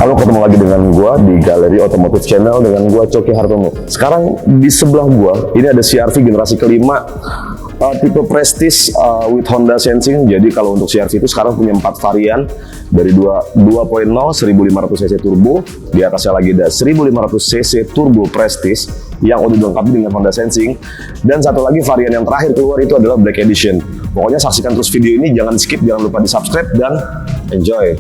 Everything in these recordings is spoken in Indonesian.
Halo, ketemu lagi dengan gua di Galeri Otomotif Channel dengan gua Coki Hartono. Sekarang di sebelah gua ini ada CR-V generasi kelima, tipe Prestige with Honda Sensing. Jadi kalau untuk CR-V itu sekarang punya 4 varian, dari 2.0 1500 cc turbo, di atasnya lagi ada 1500 cc turbo Prestige yang udah dilengkapi dengan Honda Sensing, dan satu lagi varian yang terakhir keluar itu adalah Black Edition. Pokoknya saksikan terus video ini, jangan skip, jangan lupa di subscribe dan enjoy.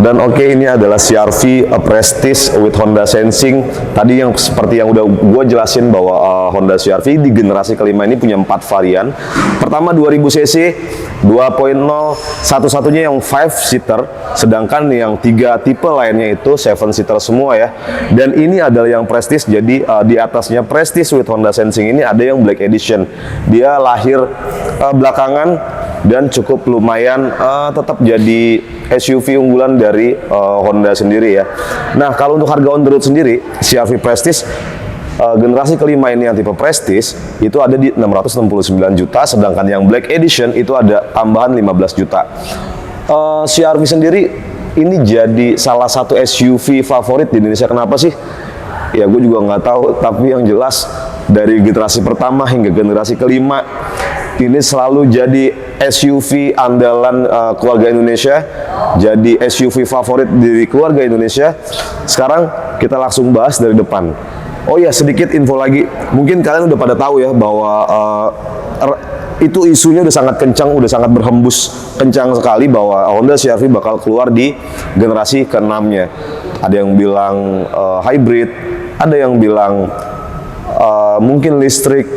Dan oke, ini adalah CR-V Prestige with Honda Sensing. Tadi yang seperti yang udah gue jelasin bahwa Honda CR-V di generasi kelima ini punya 4 varian. Pertama 2000 cc 2.0, satu-satunya yang 5-seater, sedangkan yang 3 tipe lainnya itu 7-seater semua ya. Dan ini adalah yang Prestige, jadi di atasnya Prestige with Honda Sensing ini ada yang Black Edition. Dia lahir belakangan dan cukup lumayan tetap jadi SUV unggulan dari Honda sendiri ya. Nah, kalau untuk harga on the road sendiri, CR-V Prestige generasi kelima ini yang tipe Prestige itu ada di 669 juta, sedangkan yang Black Edition itu ada tambahan 15 juta. CR-V sendiri ini jadi salah satu SUV favorit di Indonesia. Kenapa sih? Ya gue juga nggak tahu, tapi yang jelas dari generasi pertama hingga generasi kelima ini selalu jadi SUV andalan keluarga Indonesia, jadi SUV favorit dari keluarga Indonesia. Sekarang kita langsung bahas dari depan. Oh ya, sedikit info lagi, mungkin kalian udah pada tahu ya bahwa itu isunya udah sangat kencang, udah sangat berhembus kencang sekali bahwa Honda CR-V bakal keluar di generasi ke-6-nya. Ada yang bilang hybrid, ada yang bilang mungkin listrik.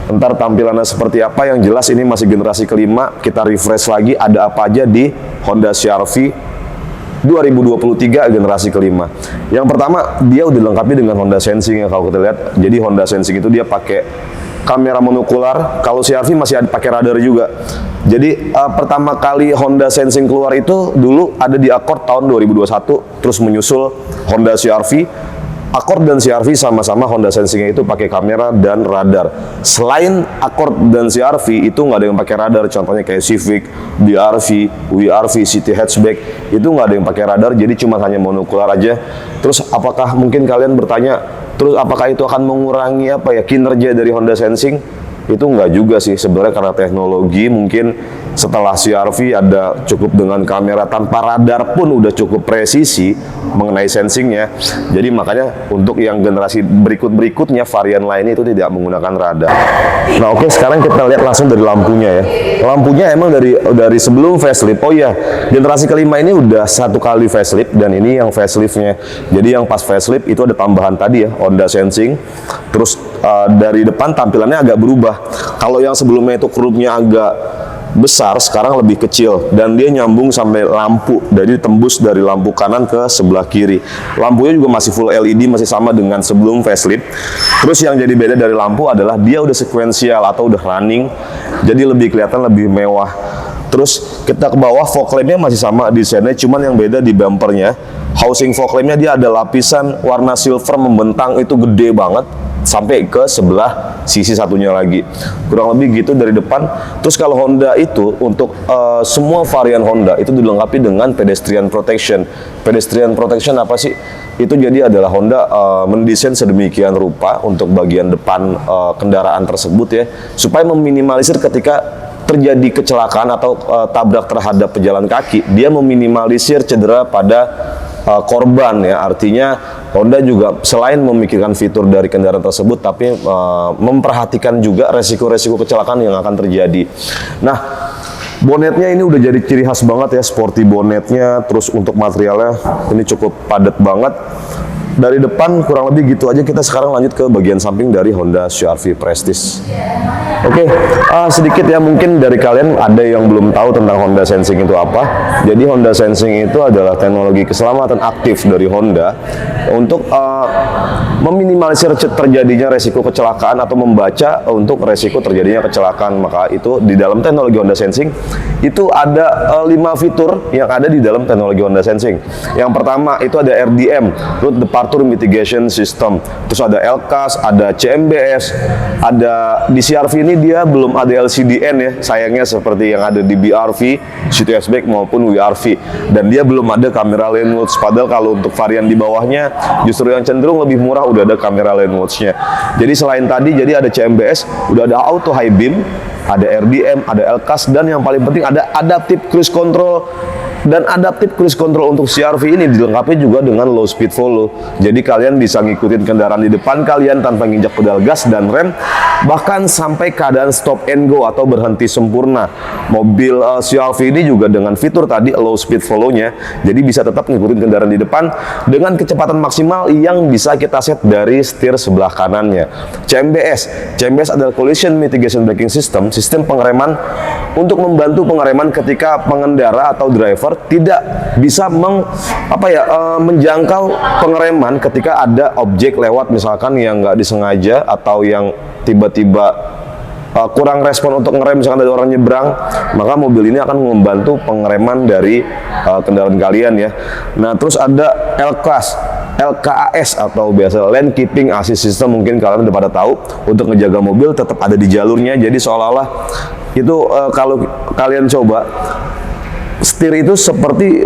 Ntar tampilannya seperti apa, yang jelas ini masih generasi kelima. Kita refresh lagi ada apa aja di Honda CR-V 2023 generasi kelima. Yang pertama, dia udah dilengkapi dengan Honda Sensing ya kalau kita lihat. Jadi Honda Sensing itu dia pakai kamera monokular. Kalau CR-V masih ada pakai radar juga. Jadi pertama kali Honda Sensing keluar itu dulu ada di Accord tahun 2021, terus menyusul Honda CR-V. Accord dan CR-V sama-sama Honda Sensing itu pakai kamera dan radar. Selain Accord dan CR-V itu nggak ada yang pakai radar, contohnya kayak Civic, BR-V, WR-V, City Hatchback itu nggak ada yang pakai radar, jadi cuma hanya monokular aja. Terus apakah mungkin kalian bertanya, terus apakah itu akan mengurangi apa ya kinerja dari Honda Sensing? Itu nggak juga sih sebenarnya, karena teknologi mungkin setelah CR-V ada cukup dengan kamera tanpa radar pun udah cukup presisi mengenai sensingnya. Jadi makanya untuk yang generasi berikutnya varian lainnya itu tidak menggunakan radar. Nah oke, sekarang kita lihat langsung dari lampunya ya. Lampunya emang dari sebelum facelift. Oh iya, generasi kelima ini udah 1 kali facelift, dan ini yang faceliftnya. Jadi yang pas facelift itu ada tambahan tadi ya, Honda Sensing. Terus dari depan tampilannya agak berubah. Kalau yang sebelumnya itu krupnya agak besar, sekarang lebih kecil, dan dia nyambung sampai lampu, jadi tembus dari lampu kanan ke sebelah kiri. Lampunya juga masih full LED, masih sama dengan sebelum facelift. Terus yang jadi beda dari lampu adalah dia udah sekuensial atau udah running, jadi lebih kelihatan lebih mewah. Terus kita ke bawah, fog lampnya masih sama desainnya, cuman yang beda di bumpernya. Housing fog lampnya dia ada lapisan warna silver membentang, itu gede banget sampai ke sebelah sisi satunya lagi. Kurang lebih gitu dari depan. Terus kalau Honda itu untuk semua varian Honda itu dilengkapi dengan pedestrian protection. Pedestrian protection apa sih? Itu jadi adalah Honda mendesain sedemikian rupa untuk bagian depan kendaraan tersebut ya, supaya meminimalisir ketika terjadi kecelakaan atau tabrak terhadap pejalan kaki, dia meminimalisir cedera pada korban ya. Artinya Honda juga selain memikirkan fitur dari kendaraan tersebut, tapi memperhatikan juga resiko-resiko kecelakaan yang akan terjadi. Nah, bonetnya ini udah jadi ciri khas banget ya, sporty bonetnya. Terus untuk materialnya ini cukup padat banget. dari depan kurang lebih gitu aja. Kita sekarang lanjut ke bagian samping dari Honda CR-V Prestige. Oke, sedikit ya, mungkin dari kalian ada yang belum tahu tentang Honda Sensing itu apa. Jadi Honda Sensing itu adalah teknologi keselamatan aktif dari Honda untuk meminimalisir terjadinya resiko kecelakaan atau membaca untuk resiko terjadinya kecelakaan. Maka itu di dalam teknologi Honda Sensing itu ada 5 fitur yang ada di dalam teknologi Honda Sensing. Yang pertama itu ada RDM, Road Departure Mitigation System. Terus ada LCAS, ada CMBS, ada di CR-V ini dia belum ada LCDN ya, sayangnya seperti yang ada di BR-V, City Hatchback maupun WR-V. Dan dia belum ada kamera lane watch. Padahal kalau untuk varian di bawahnya justru yang cenderung lebih murah udah ada kamera lane watch-nya. Jadi selain tadi, jadi ada CMBS, udah ada auto high beam, ada RDM, ada LCAS, dan yang paling penting ada adaptive cruise control. Dan adaptive cruise control untuk CR-V ini dilengkapi juga dengan low speed follow. Jadi kalian bisa ngikutin kendaraan di depan kalian tanpa nginjak pedal gas dan rem, bahkan sampai keadaan stop and go atau berhenti sempurna. Mobil CR-V ini juga dengan fitur tadi low speed follow-nya, jadi bisa tetap ngikutin kendaraan di depan dengan kecepatan maksimal yang bisa kita set dari setir sebelah kanannya. CMBS adalah Collision Mitigation Braking System, sistem pengereman untuk membantu pengereman ketika pengendara atau driver tidak bisa menjangkau pengereman ketika ada objek lewat misalkan yang nggak disengaja atau yang tiba-tiba kurang respon untuk ngerem, misalkan ada orang nyebrang, maka mobil ini akan membantu pengereman dari kendaraan kalian ya. Nah, terus ada LKAS atau biasa Lane Keeping Assist System, mungkin kalian udah pada tahu, untuk ngejaga mobil tetap ada di jalurnya. Jadi seolah-olah itu kalau kalian coba setir itu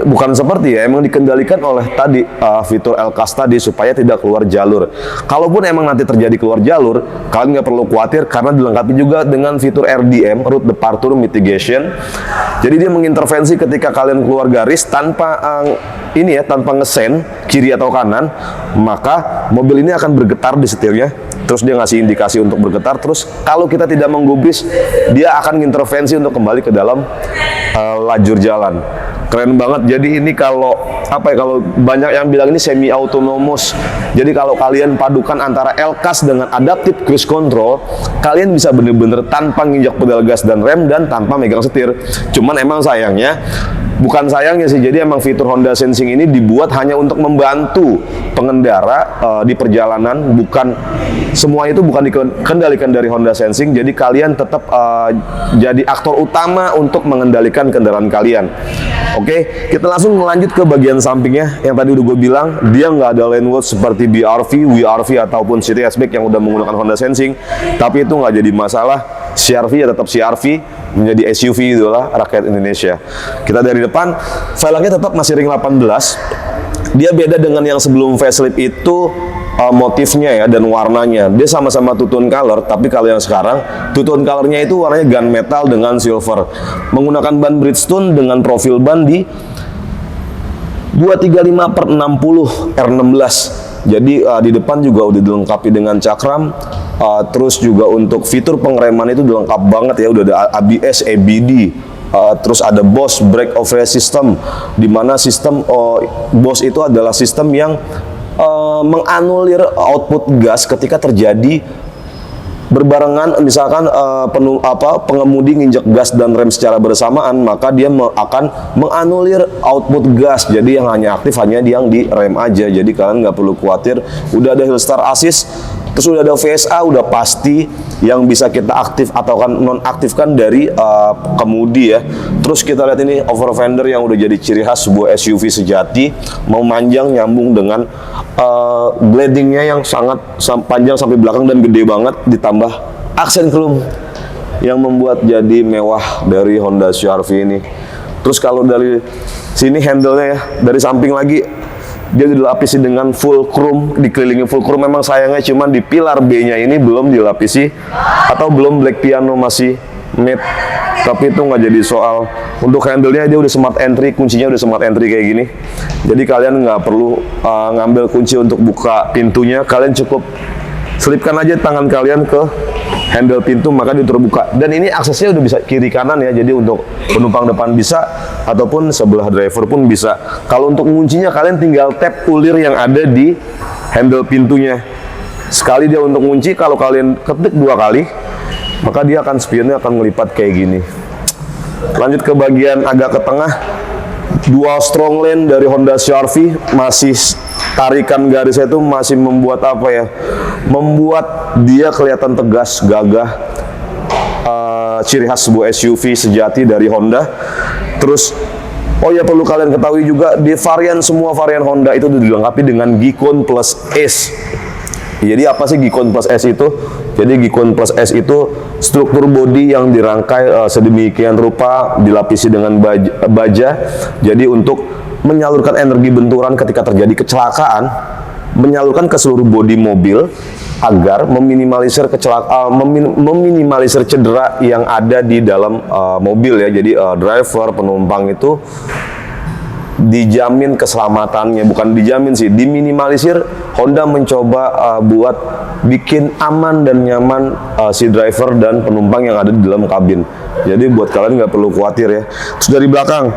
bukan seperti ya, emang dikendalikan oleh tadi fitur LCAS tadi supaya tidak keluar jalur. Kalaupun emang nanti terjadi keluar jalur, kalian nggak perlu khawatir karena dilengkapi juga dengan fitur RDM, Road Departure Mitigation. Jadi dia mengintervensi ketika kalian keluar garis tanpa tanpa ngesen kiri atau kanan, maka mobil ini akan bergetar di setirnya. Terus dia ngasih indikasi untuk bergetar. Terus kalau kita tidak menggubris, dia akan mengintervensi untuk kembali ke dalam lajur jalan. Keren banget. Jadi ini kalau banyak yang bilang ini semi autonomous. Jadi kalau kalian padukan antara LCAS dengan adaptive cruise control, kalian bisa bener-bener tanpa nginjak pedal gas dan rem dan tanpa megang setir. Cuman emang sayangnya, bukan sayangnya sih, jadi emang fitur Honda Sensing ini dibuat hanya untuk membantu pengendara di perjalanan, bukan semua itu bukan dikendalikan dari Honda Sensing. Jadi kalian tetap jadi aktor utama untuk mengendalikan kendaraan kalian. Oke, kita langsung lanjut ke bagian sampingnya. Yang tadi udah gue bilang, dia nggak ada lane watch seperti BR-V, WR-V ataupun City Hatchback yang udah menggunakan Honda Sensing. Tapi itu nggak jadi masalah. CR-V ya tetap CR-V, menjadi SUV itulah rakyat Indonesia. Kita dari depan, velgnya tetap masih ring 18. Dia beda dengan yang sebelum facelift itu motifnya ya dan warnanya. Dia sama-sama two-tone color, tapi kalau yang sekarang two-tone colornya itu warnanya gunmetal dengan silver. Menggunakan ban Bridgestone dengan profil ban di 235/60 R16. Jadi di depan juga udah dilengkapi dengan cakram. Terus juga untuk fitur pengereman itu udah lengkap banget ya, udah ada ABS, EBD. Terus ada Bosch Brake Override System, di mana sistem Bosch itu adalah sistem yang menganulir output gas ketika terjadi berbarengan, misalkan pengemudi nginjek gas dan rem secara bersamaan, maka dia akan menganulir output gas. Jadi yang hanya aktif hanya yang di rem aja. Jadi kalian nggak perlu khawatir. Udah ada Hill Start Assist, terus udah ada VSA, udah pasti yang bisa kita aktif atau kan nonaktifkan dari kemudi ya. Terus kita lihat ini over fender yang udah jadi ciri khas sebuah SUV sejati, memanjang nyambung dengan gradingnya yang sangat panjang sampai belakang dan gede banget, ditambah aksen chrome yang membuat jadi mewah dari Honda CR-V ini. Terus kalau dari sini handle-nya ya, dari samping lagi dia dilapisi dengan full chrome, dikelilingi full chrome. Memang sayangnya cuman di pilar B-nya ini belum dilapisi atau belum black piano, masih matte. Tapi itu nggak jadi soal. Untuk handle-nya dia udah smart entry, kuncinya udah smart entry kayak gini. Jadi kalian nggak perlu ngambil kunci untuk buka pintunya, kalian cukup selipkan aja tangan kalian ke handle pintu, maka dia terbuka. Dan ini aksesnya udah bisa kiri kanan ya, jadi untuk penumpang depan bisa ataupun sebelah driver pun bisa. Kalau untuk kuncinya kalian tinggal tap ulir yang ada di handle pintunya. Sekali dia untuk kunci, kalau kalian ketik 2 kali, maka dia akan spionnya akan ngelipat kayak gini. Lanjut ke bagian agak ke tengah, dual strong lane dari Honda CR-V, masih tarikan garisnya itu masih membuat apa ya? Membuat dia kelihatan tegas, gagah, ciri khas sebuah SUV sejati dari Honda. Terus, oh ya perlu kalian ketahui juga di semua varian Honda itu dilengkapi dengan Gicon Plus S. Jadi apa sih Gicon Plus S itu? Jadi Gicon Plus S itu struktur bodi yang dirangkai sedemikian rupa, dilapisi dengan baja. Jadi untuk menyalurkan energi benturan ketika terjadi kecelakaan, menyalurkan ke seluruh bodi mobil agar meminimalisir meminimalisir cedera yang ada di dalam mobil ya. Jadi driver, penumpang itu dijamin keselamatannya, bukan dijamin sih, diminimalisir. Honda mencoba buat bikin aman dan nyaman si driver dan penumpang yang ada di dalam kabin. Jadi buat kalian nggak perlu khawatir ya. Terus dari belakang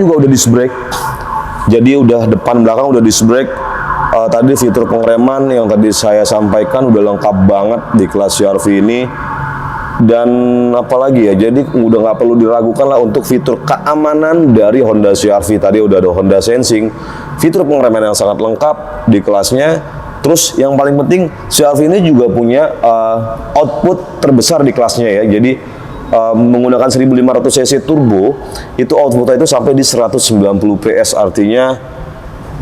juga udah disc brake. Jadi udah depan belakang udah disc brake. Tadi fitur pengereman yang tadi saya sampaikan udah lengkap banget di kelas CR-V ini. Dan apalagi ya, jadi udah nggak perlu diragukan lah untuk fitur keamanan dari Honda CR-V. Tadi udah ada Honda Sensing, fitur pengereman yang sangat lengkap di kelasnya. Terus yang paling penting, CR-V ini juga punya output terbesar di kelasnya ya. Jadi menggunakan 1500 cc turbo, itu outputnya itu sampai di 190 PS, artinya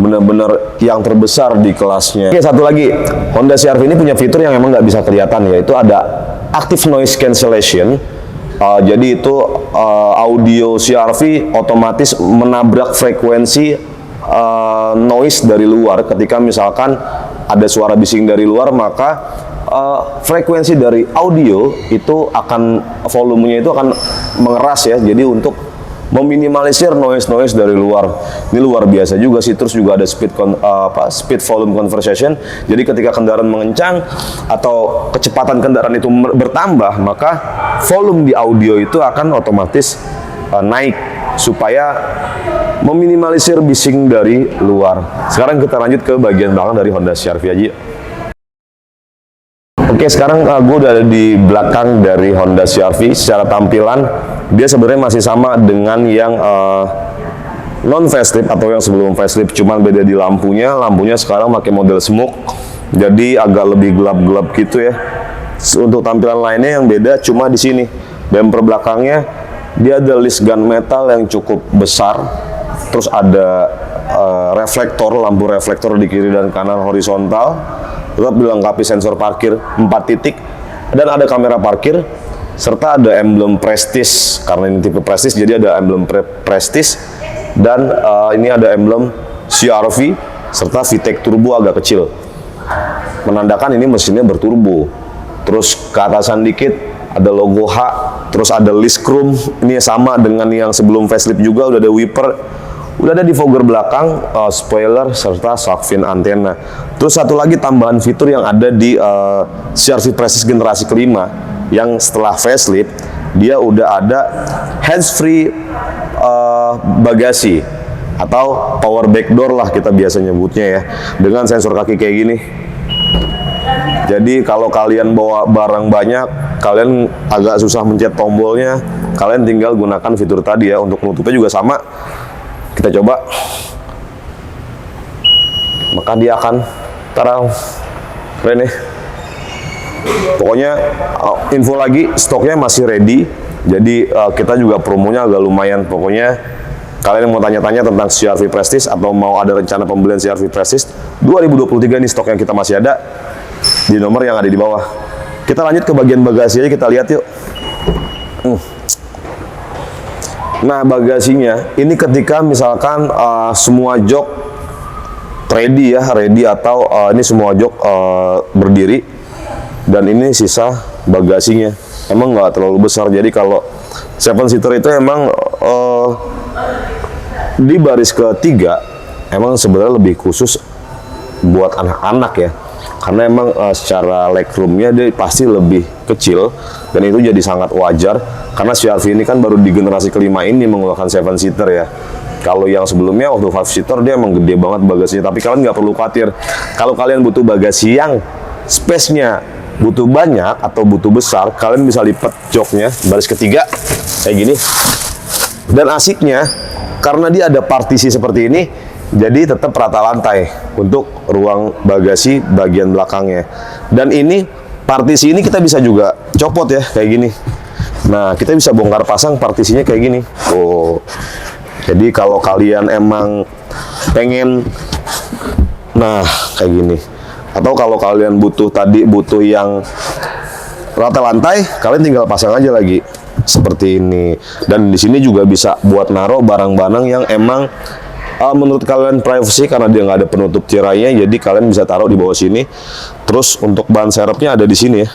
benar-benar yang terbesar di kelasnya. Oke, satu lagi, Honda CR-V ini punya fitur yang memang nggak bisa kelihatan, yaitu ada active noise cancellation. Jadi itu audio CR-V otomatis menabrak frekuensi noise dari luar. Ketika misalkan ada suara bising dari luar, maka frekuensi dari audio itu akan, volumenya itu akan mengeras ya. Jadi untuk meminimalisir noise dari luar. Ini luar biasa juga sih. Terus juga ada speed volume conversion. Jadi ketika kendaraan mengencang atau kecepatan kendaraan itu bertambah, maka volume di audio itu akan otomatis naik supaya meminimalisir bising dari luar. Sekarang kita lanjut ke bagian belakang dari Honda CR-V aja. Oke, sekarang gue udah ada di belakang dari Honda CR-V. Secara tampilan dia sebenarnya masih sama dengan yang non facelift atau yang sebelum facelift, cuman beda di lampunya. Lampunya sekarang pakai model smoke, jadi agak lebih gelap-gelap gitu ya. Untuk tampilan lainnya yang beda cuma di sini. Bumper belakangnya dia ada list gun metal yang cukup besar. Terus ada reflektor, lampu reflektor di kiri dan kanan horizontal. Tetap dilengkapi sensor parkir 4 titik dan ada kamera parkir serta ada emblem Prestige. Karena ini tipe Prestige, jadi ada emblem Prestige dan ini ada emblem CR-V serta VTEC turbo agak kecil, menandakan ini mesinnya berturbo. Terus ke atasan dikit ada logo H, terus ada list chrome, ini sama dengan yang sebelum facelift juga. Udah ada wiper, udah ada defogger belakang, spoiler, serta shark fin antena. Terus satu lagi tambahan fitur yang ada di CR-V Prestige generasi kelima, yang setelah facelift, dia udah ada hands-free bagasi atau power back door lah kita biasa nyebutnya ya, dengan sensor kaki kayak gini. Jadi kalau kalian bawa barang banyak, kalian agak susah mencet tombolnya, kalian tinggal gunakan fitur tadi ya. Untuk penutupnya juga sama. Kita coba, maka dia akan tarang, keren ya. Pokoknya info lagi, stoknya masih ready. Jadi kita juga promonya agak lumayan. Pokoknya kalian yang mau tanya-tanya tentang CR-V Prestige atau mau ada rencana pembelian CR-V Prestige 2023, ini stok yang kita masih ada di nomor yang ada di bawah. Kita lanjut ke bagian bagasi aja, kita lihat yuk. Nah, bagasinya ini ketika misalkan semua jok ready ya, atau ini semua jok berdiri dan ini sisa bagasinya. Emang nggak terlalu besar, jadi kalau 7 seater itu emang di baris ketiga emang sebenarnya lebih khusus buat anak-anak ya. Karena emang secara legroomnya dia pasti lebih kecil, dan itu jadi sangat wajar karena CR-V ini kan baru di generasi kelima ini menggunakan 7 seater ya. Kalau yang sebelumnya waktu 5 seater dia emang gede banget bagasinya, tapi kalian nggak perlu khawatir. Kalau kalian butuh bagasi yang space-nya butuh banyak atau butuh besar, kalian bisa lipat joknya baris ketiga kayak gini. Dan asiknya karena dia ada partisi seperti ini, jadi tetap rata lantai untuk ruang bagasi bagian belakangnya. Dan ini partisi ini kita bisa juga copot ya kayak gini. Nah, kita bisa bongkar pasang partisinya kayak gini. Oh. Jadi kalau kalian emang pengen kayak gini. Atau kalau kalian butuh yang rata lantai, kalian tinggal pasang aja lagi seperti ini. Dan di sini juga bisa buat naruh barang-barang yang emang menurut kalian privacy karena dia nggak ada penutup tirainya, jadi kalian bisa taruh di bawah sini. Terus untuk ban serepnya ada di sini ya.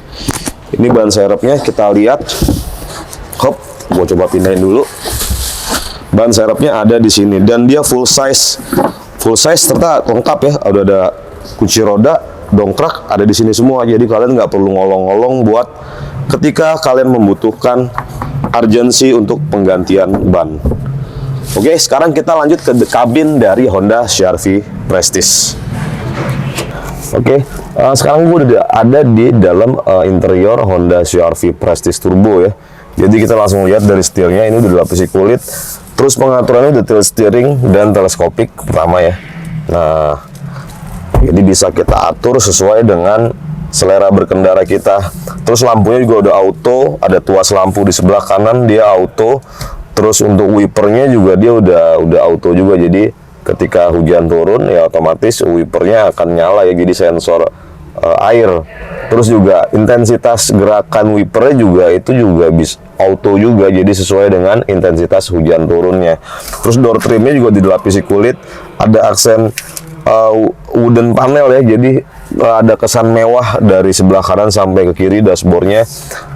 Ini ban serepnya kita lihat. Hop, gua coba pindahin dulu. Ban serepnya ada di sini dan dia full size serta lengkap ya. Udah ada kunci roda, dongkrak ada di sini semua. Jadi kalian nggak perlu ngolong-ngolong buat ketika kalian membutuhkan urgensi untuk penggantian ban. Oke, sekarang kita lanjut ke kabin dari Honda CR-V Prestige. Oke, sekarang gue udah ada di dalam interior Honda CR-V Prestige Turbo ya. Jadi kita langsung lihat dari setirnya, ini udah dilapisi kulit. Terus pengaturannya detail steering dan teleskopik pertama ya. Nah, jadi bisa kita atur sesuai dengan selera berkendara kita. Terus lampunya juga udah auto, ada tuas lampu di sebelah kanan dia auto. Terus untuk wipernya juga dia udah auto juga. Jadi ketika hujan turun ya otomatis wipernya akan nyala ya, jadi sensor air. Terus juga intensitas gerakan wipernya juga itu juga bisa auto juga, jadi sesuai dengan intensitas hujan turunnya. Terus door trimnya juga dilapisi kulit, ada aksen wooden panel ya, jadi ada kesan mewah dari sebelah kanan sampai ke kiri dashboardnya.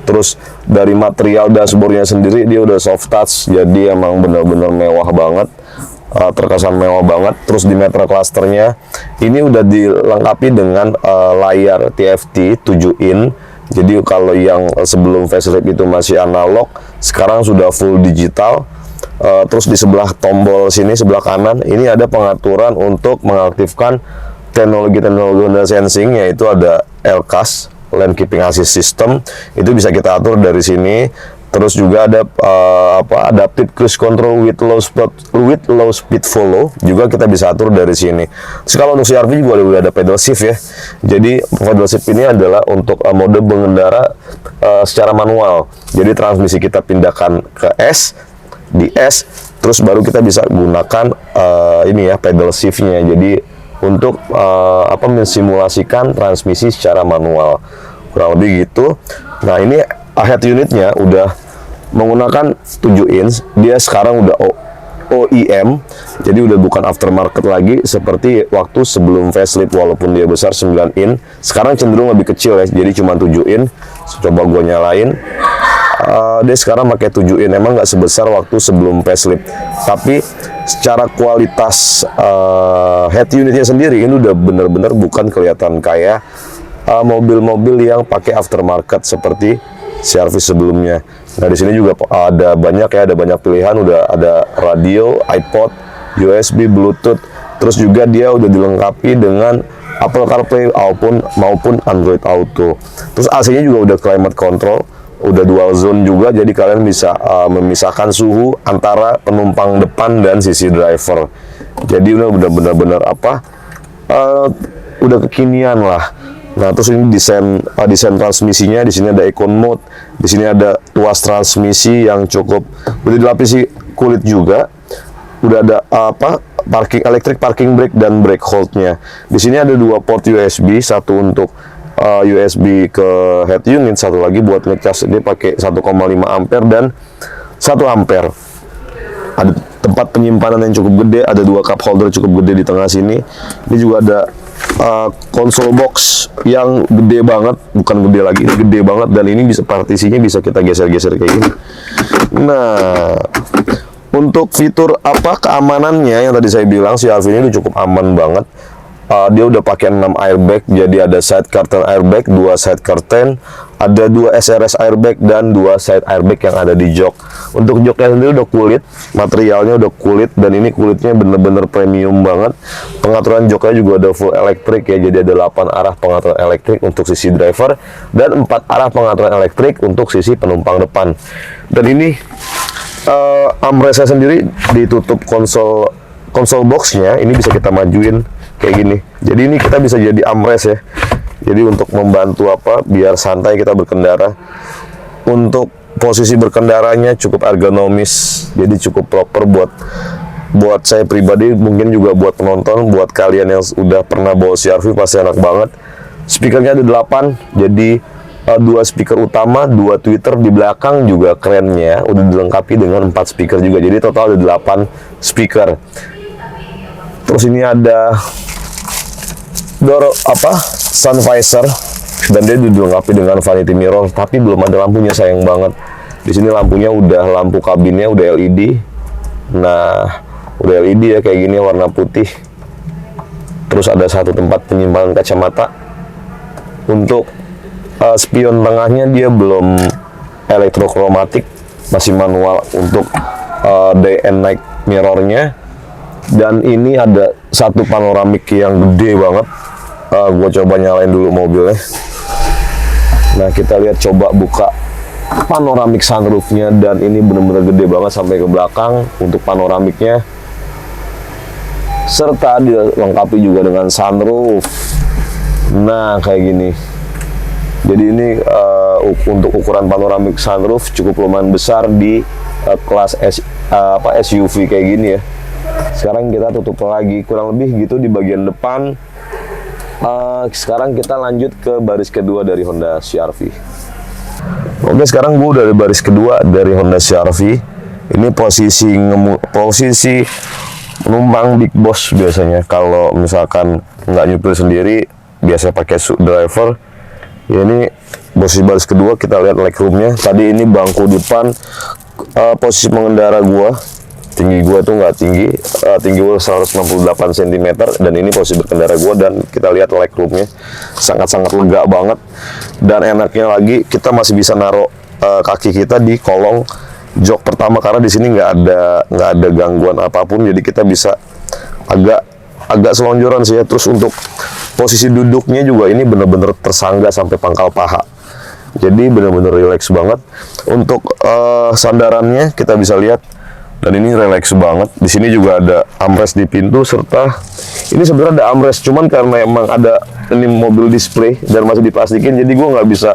Terus dari material dashboardnya sendiri dia udah soft touch, jadi emang bener-bener mewah banget. Terkesan mewah banget. Terus di meter clusternya ini udah dilengkapi dengan layar TFT 7 in. Jadi kalau yang sebelum facelift itu masih analog, sekarang sudah full digital. Terus di sebelah tombol sini sebelah kanan ini ada pengaturan untuk mengaktifkan teknologi Honda Sensing, yaitu ada LCAS, Lane Keeping Assist System. Itu bisa kita atur dari sini. Terus juga ada adaptive cruise control with low speed follow, juga kita bisa atur dari sini. Terus kalau untuk CR-V juga udah ada pedal shift ya. Jadi pedal shift ini adalah untuk mode pengendara secara manual. Jadi transmisi kita pindahkan ke S, di S, terus baru kita bisa gunakan ini ya pedal shiftnya. Jadi untuk mensimulasikan transmisi secara manual, kurang lebih gitu. Nah ini head unitnya udah menggunakan 7 inch, dia sekarang udah OEM, jadi udah bukan aftermarket lagi seperti waktu sebelum facelift. Walaupun dia besar 9 in, sekarang cenderung lebih kecil ya, jadi cuma 7 in. Coba gue nyalain, dia sekarang pakai 7 in, emang nggak sebesar waktu sebelum facelift, tapi secara kualitas head unitnya sendiri ini udah bener-bener bukan kelihatan kayak mobil-mobil yang pakai aftermarket seperti CR-V sebelumnya. Nah di sini juga ada banyak pilihan, udah ada radio, iPod, USB, Bluetooth. Terus juga dia udah dilengkapi dengan Apple CarPlay maupun Android Auto. Terus AC-nya juga udah climate control, udah dual zone juga, jadi kalian bisa memisahkan suhu antara penumpang depan dan sisi driver. Jadi udah benar-benar udah kekinian lah. Nah, terus ini desain transmisinya, di sini ada Econ Mode, di sini ada tuas transmisi yang cukup udah dilapisi kulit juga. Udah ada electric parking brake dan brake hold-nya. Di sini ada 2 port USB, satu untuk USB ke head unit, satu lagi buat ngecas. Dia pakai 1,5 ampere dan 1 ampere. Ada tempat penyimpanan yang cukup gede, ada 2 cup holder cukup gede di tengah sini. Ini juga ada console box yang gede banget, bukan gede lagi, ini gede banget, dan ini bisa partisinya bisa kita geser-geser kayak gini. Nah, untuk fitur keamanannya yang tadi saya bilang, CR-V ini cukup aman banget. Dia udah pakai 6 airbag, jadi ada side curtain airbag, 2 side curtain, Ada 2 SRS airbag dan 2 side airbag yang ada di jok. Untuk joknya sendiri udah kulit, materialnya udah kulit, dan ini kulitnya bener-bener premium banget. Pengaturan joknya juga ada full elektrik ya, jadi ada 8 arah pengaturan elektrik untuk sisi driver dan 4 arah pengaturan elektrik untuk sisi penumpang depan. Dan ini armrestnya sendiri ditutup konsol boxnya, ini bisa kita majuin kayak gini. Jadi ini kita bisa jadi armrest ya. Jadi untuk membantu biar santai kita berkendara. Untuk posisi berkendaranya cukup ergonomis, jadi cukup proper buat saya pribadi, mungkin juga buat penonton, buat kalian yang udah pernah bawa CR-V pasti enak banget. Speakernya ada 8, jadi 2 speaker utama, 2 tweeter di belakang juga kerennya, udah dilengkapi dengan 4 speaker juga, jadi total ada 8 speaker. Terus ini ada sun visor, dan dia dilengkapi dengan vanity mirror, tapi belum ada lampunya, sayang banget. Di sini lampunya udah, lampu kabinnya udah LED. Nah, udah LED ya kayak gini warna putih. Terus ada satu tempat penyimpanan kacamata. Untuk spion tengahnya dia belum elektrokromatik, masih manual untuk day and night mirrornya. Dan ini ada satu panoramik yang gede banget. Gue coba nyalain dulu mobilnya. Nah, kita lihat, coba buka panoramik sunroofnya, dan ini bener-bener gede banget sampai ke belakang untuk panoramiknya, serta dilengkapi juga dengan sunroof. Nah, kayak gini. Jadi ini untuk ukuran panoramik sunroof cukup lumayan besar di kelas SUV kayak gini ya. Sekarang kita tutup lagi, kurang lebih gitu di bagian depan. Sekarang kita lanjut ke baris kedua dari Honda CR-V. Oke, sekarang gue udah di baris kedua dari Honda CR-V. Ini posisi penumpang big boss biasanya. Kalau misalkan nggak nyupir sendiri, biasanya pakai driver. Ya, ini posisi baris kedua, kita lihat legroomnya. Tadi ini bangku depan, posisi pengendara gue. Tinggi gue tuh nggak tinggi, tinggi gue 168 cm, dan ini posisi berkendara gue, dan kita lihat legroomnya sangat-sangat lega banget. Dan enaknya lagi, kita masih bisa naruh kaki kita di kolong jok pertama, karena di sini nggak ada gangguan apapun, jadi kita bisa agak selonjoran sih ya. Terus untuk posisi duduknya juga ini bener-bener tersanggah sampai pangkal paha, jadi bener-bener relax banget. Untuk sandarannya kita bisa lihat, dan ini relax banget. Di sini juga ada armrest di pintu, serta ini sebenarnya ada armrest, cuman karena emang ada ini mobil display dan masih diplastikin, jadi gue nggak bisa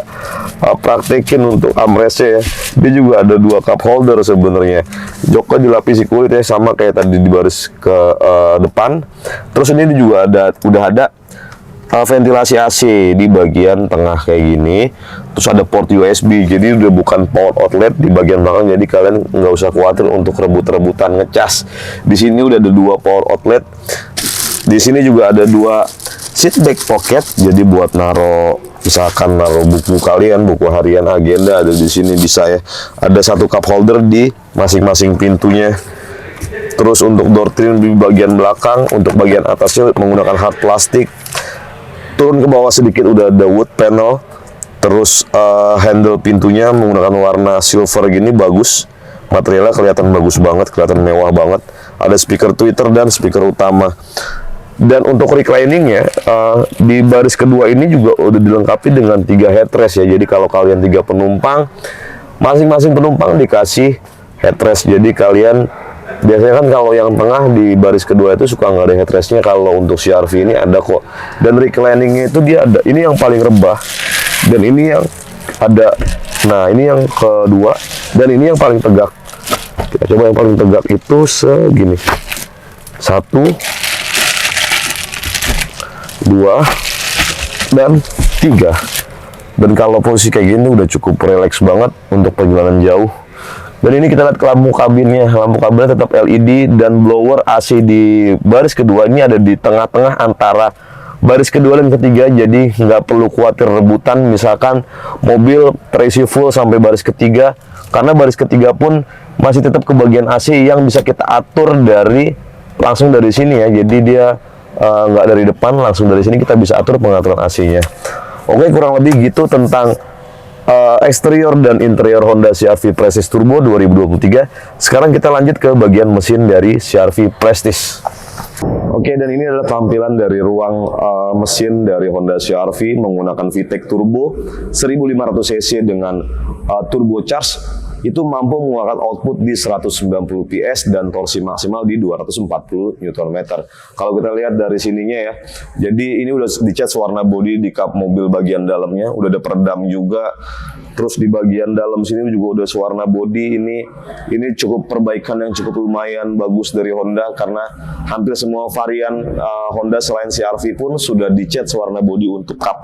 praktekin untuk armrestnya ya. Dia juga ada 2 cup holder sebenarnya. Joknya dilapisi kulit ya, sama kayak tadi di baris ke depan. Terus ini juga udah ada ventilasi AC di bagian tengah kayak gini. Terus ada port USB, jadi udah bukan power outlet di bagian belakang, jadi kalian nggak usah khawatir untuk rebut-rebutan ngecas. Di sini udah ada 2 power outlet. Di sini juga ada 2 seat back pocket, jadi buat misalkan naruh buku kalian, buku harian, agenda, ada di sini bisa ya. Ada 1 cup holder di masing-masing pintunya. Terus untuk door trim di bagian belakang, untuk bagian atasnya menggunakan hard plastik. Turun ke bawah sedikit udah ada wood panel. Terus handle pintunya menggunakan warna silver gini, bagus. Materialnya kelihatan bagus banget, kelihatan mewah banget. Ada speaker tweeter dan speaker utama. Dan untuk recliningnya, di baris kedua ini juga udah dilengkapi dengan 3 headrest ya. Jadi kalau kalian 3 penumpang, masing-masing penumpang dikasih headrest. Jadi kalian, biasanya kan kalau yang tengah di baris kedua itu suka nggak ada headrestnya, kalau untuk CR-V ini ada kok. Dan recliningnya itu dia ada, ini yang paling rebah, dan ini yang ada. Nah, ini yang kedua, dan ini yang paling tegak. Kita coba yang paling tegak itu segini. 1, 2, dan 3. Dan kalau posisi kayak gini udah cukup relax banget untuk perjalanan jauh. Dan ini kita lihat ke lampu kabinnya. Lampu kabinnya tetap LED, dan blower AC di baris kedua ini ada di tengah-tengah antara baris kedua dan ketiga, jadi nggak perlu khawatir rebutan misalkan mobil terisi full sampai baris ketiga, karena baris ketiga pun masih tetap ke bagian AC yang bisa kita atur langsung dari sini ya. Jadi dia nggak dari depan, langsung dari sini kita bisa atur pengaturan AC-nya. Oke, kurang lebih gitu tentang eksterior dan interior Honda CR-V Prestige Turbo 2023. Sekarang kita lanjut ke bagian mesin dari CR-V Prestige. Oke, dan ini adalah tampilan dari ruang mesin dari Honda CR-V menggunakan VTEC Turbo 1500 cc dengan turbo charge. Itu mampu mengeluarkan output di 190 PS dan torsi maksimal di 240 Nm. Kalau kita lihat dari sininya ya, jadi ini udah dicat warna bodi di kap mobil bagian dalamnya, udah ada peredam juga. Terus di bagian dalam sini juga udah warna bodi. Ini cukup perbaikan yang cukup lumayan bagus dari Honda, karena hampir semua varian Honda selain CR-V pun sudah dicat warna bodi untuk kap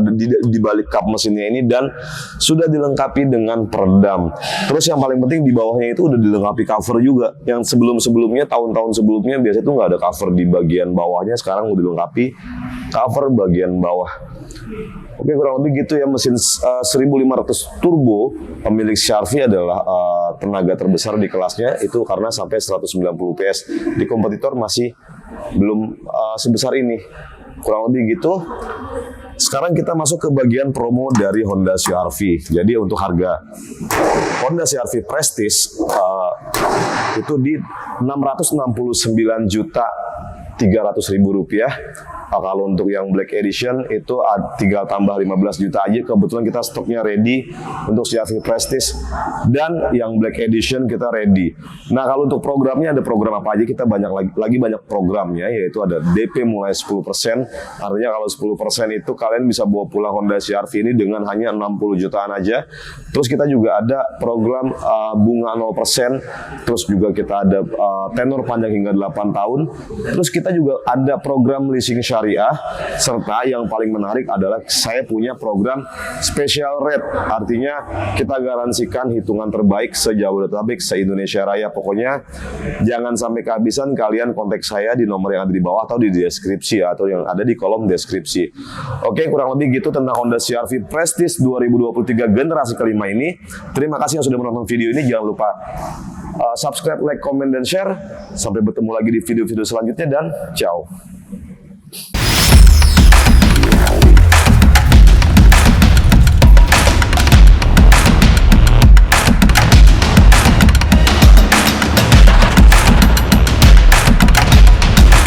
di balik kap mesinnya ini, dan sudah dilengkapi dengan peredam. Terus yang paling penting di bawahnya itu udah dilengkapi cover juga. Yang sebelumnya tahun-tahun sebelumnya biasanya tuh nggak ada cover di bagian bawahnya, sekarang udah dilengkapi cover bagian bawah. Oke, kurang lebih gitu ya mesin 1500 turbo pemilik CR-V adalah tenaga terbesar di kelasnya, itu karena sampai 190 PS. Di kompetitor masih belum sebesar ini. Kurang lebih gitu. Sekarang kita masuk ke bagian promo dari Honda CR-V. Jadi untuk harga Honda CR-V Prestige itu di Rp669.300.000. Kalau untuk yang Black Edition itu tinggal tambah 15 juta aja. Kebetulan kita stoknya ready untuk CR-V Prestige, dan yang Black Edition kita ready. Nah, kalau untuk programnya ada program apa aja? Kita banyak programnya, yaitu ada DP mulai 10%. Artinya kalau 10% itu kalian bisa bawa pulang Honda CR-V ini dengan hanya 60 jutaan aja. Terus kita juga ada program bunga 0%. Terus juga kita ada tenor panjang hingga 8 tahun. Terus kita juga ada program leasing syariah, serta yang paling menarik adalah saya punya program special rate. Artinya kita garansikan hitungan terbaik se-Jabodetabek, se-Indonesia Raya. Pokoknya jangan sampai kehabisan, kalian kontak saya di nomor yang ada di bawah atau di deskripsi, atau yang ada di kolom deskripsi. Oke, kurang lebih gitu tentang Honda CR-V Prestige 2023 generasi kelima ini. Terima kasih yang sudah menonton video ini. Jangan lupa subscribe, like, comment, dan share. Sampai bertemu lagi di video-video selanjutnya, dan ciao.